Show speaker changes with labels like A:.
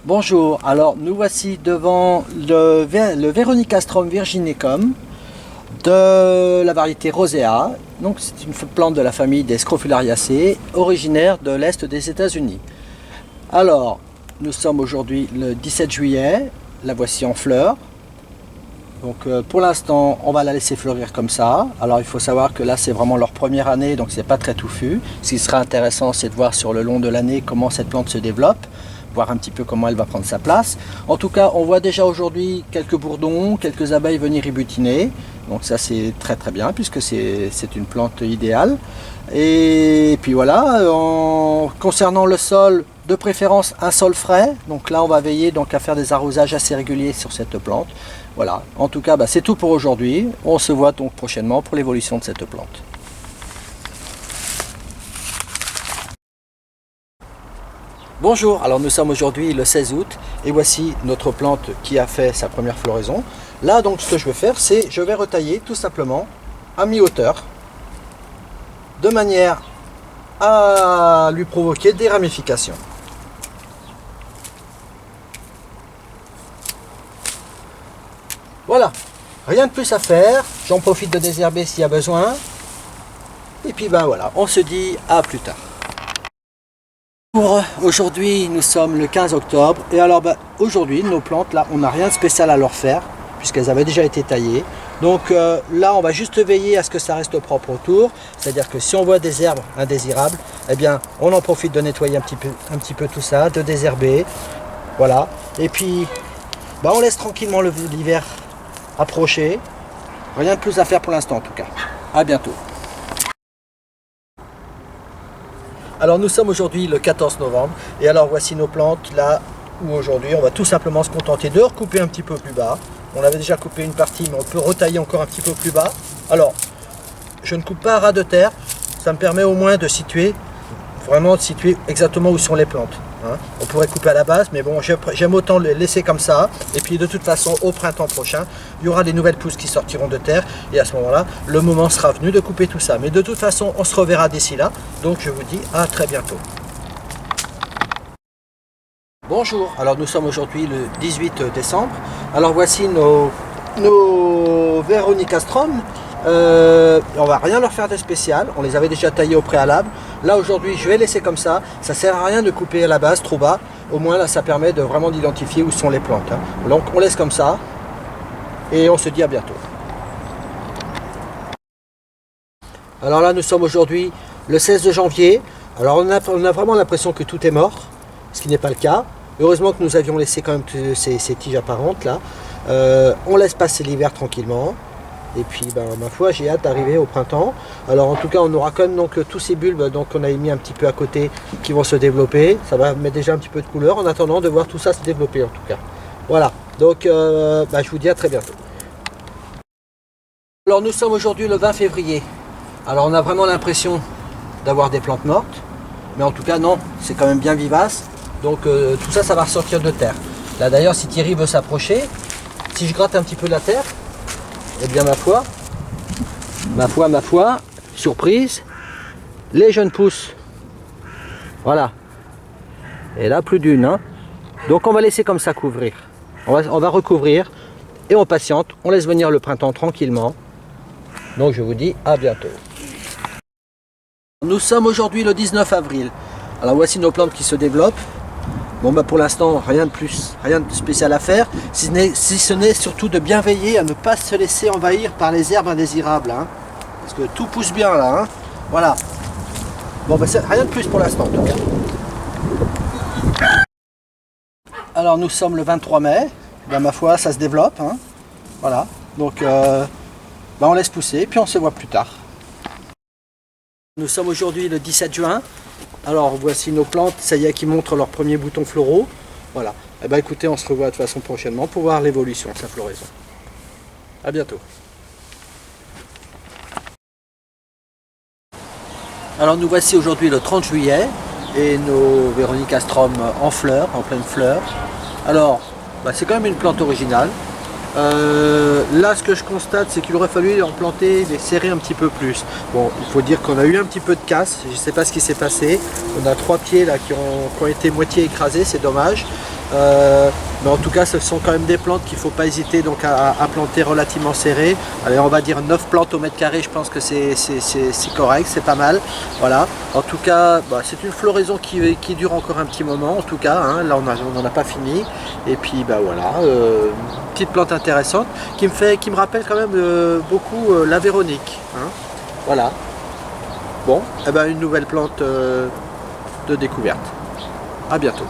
A: Bonjour, alors nous voici devant le Veronicastrum virginicum de la variété Rosea. Donc c'est une plante de la famille des Scrofulariaceae, originaire de l'Est des États-Unis. Alors, nous sommes aujourd'hui le 17 juillet, la voici en fleurs. Donc pour l'instant, on va la laisser fleurir comme ça. Alors il faut savoir que là c'est vraiment leur première année, donc c'est pas très touffu. Ce qui sera intéressant, c'est de voir sur le long de l'année comment cette plante se développe, voir un petit peu comment elle va prendre sa place. En tout cas, on voit déjà aujourd'hui quelques bourdons, quelques abeilles venir y butiner. Donc ça c'est très très bien puisque c'est une plante idéale. Et puis voilà, concernant le sol, de préférence un sol frais. Donc là on va veiller donc à faire des arrosages assez réguliers sur cette plante. Voilà, en tout cas c'est tout pour aujourd'hui. On se voit donc prochainement pour l'évolution de cette plante. Bonjour, alors nous sommes aujourd'hui le 16 août et voici notre plante qui a fait sa première floraison. Là donc ce que je vais faire, c'est je vais retailler tout simplement à mi-hauteur de manière à lui provoquer des ramifications. Voilà, rien de plus à faire, j'en profite de désherber s'il y a besoin. Et puis voilà, on se dit à plus tard. Pour aujourd'hui, nous sommes le 15 octobre et alors aujourd'hui, nos plantes, là, on n'a rien de spécial à leur faire puisqu'elles avaient déjà été taillées. Donc là, on va juste veiller à ce que ça reste propre autour. C'est-à-dire que si on voit des herbes indésirables, eh bien, on en profite de nettoyer un petit peu tout ça, de désherber. Voilà. Et puis, on laisse tranquillement l'hiver approcher. Rien de plus à faire pour l'instant en tout cas. À bientôt. Alors nous sommes aujourd'hui le 14 novembre et alors voici nos plantes là où aujourd'hui on va tout simplement se contenter de recouper un petit peu plus bas. On avait déjà coupé une partie mais on peut retailler encore un petit peu plus bas. Alors je ne coupe pas à ras de terre, ça me permet au moins de situer, vraiment de situer exactement où sont les plantes. Hein. On pourrait couper à la base mais bon j'aime autant les laisser comme ça et puis de toute façon au printemps prochain il y aura des nouvelles pousses qui sortiront de terre et à ce moment là le moment sera venu de couper tout ça, mais de toute façon on se reverra d'ici là, donc je vous dis à très bientôt. Bonjour, alors nous sommes aujourd'hui le 18 décembre, alors voici nos Veronicastrum. On va rien leur faire de spécial, on les avait déjà taillés au préalable. Là aujourd'hui je vais laisser comme ça, ça sert à rien de couper à la base trop bas, au moins là ça permet de vraiment d'identifier où sont les plantes. Hein. Donc on laisse comme ça et on se dit à bientôt. Alors là nous sommes aujourd'hui le 16 janvier, alors on a vraiment l'impression que tout est mort, ce qui n'est pas le cas. Heureusement que nous avions laissé quand même ces tiges apparentes là. On laisse passer l'hiver tranquillement. Et puis ma foi j'ai hâte d'arriver au printemps. Alors en tout cas on aura quand même donc tous ces bulbes donc on a mis un petit peu à côté qui vont se développer. Ça va mettre déjà un petit peu de couleur en attendant de voir tout ça se développer en tout cas. Voilà, donc je vous dis à très bientôt. Alors nous sommes aujourd'hui le 20 février. Alors on a vraiment l'impression d'avoir des plantes mortes. Mais en tout cas non, c'est quand même bien vivace. Donc tout ça, ça va ressortir de terre. Là d'ailleurs si Thierry veut s'approcher, si je gratte un petit peu la terre, eh bien ma foi, surprise, les jeunes pousses. Voilà. Et là plus d'une. Hein. Donc on va laisser comme ça couvrir. On va recouvrir et on patiente. On laisse venir le printemps tranquillement. Donc je vous dis à bientôt. Nous sommes aujourd'hui le 19 avril. Alors voici nos plantes qui se développent. Bon pour l'instant rien de plus, rien de spécial à faire, si ce n'est surtout de bien veiller à ne pas se laisser envahir par les herbes indésirables. Hein, parce que tout pousse bien là. Hein, voilà. Bon rien de plus pour l'instant en tout cas. Alors nous sommes le 23 mai, ma foi ça se développe. Hein, voilà. Donc on laisse pousser puis on se voit plus tard. Nous sommes aujourd'hui le 17 juin. Alors voici nos plantes, ça y est, qui montrent leurs premiers boutons floraux. Voilà. Et écoutez, on se revoit de toute façon prochainement pour voir l'évolution de sa floraison. A bientôt. Alors nous voici aujourd'hui le 30 juillet et nos Veronicastrum en fleurs, en pleine fleur. Alors c'est quand même une plante originale. Là, ce que je constate, c'est qu'il aurait fallu en planter, les serrer un petit peu plus. Bon, il faut dire qu'on a eu un petit peu de casse, je ne sais pas ce qui s'est passé. On a 3 pieds là qui ont été moitié écrasés, c'est dommage. Mais en tout cas, ce sont quand même des plantes qu'il ne faut pas hésiter donc à planter relativement serrées. Allez, on va dire 9 plantes au mètre carré, je pense que c'est correct, c'est pas mal. Voilà. En tout cas, bah, c'est une floraison qui dure encore un petit moment, en tout cas. Hein. Là, on n'en a pas fini. Et puis, bah voilà, une petite plante intéressante qui me rappelle quand même beaucoup la Véronique. Hein. Voilà. Bon, eh ben, une nouvelle plante de découverte. À bientôt.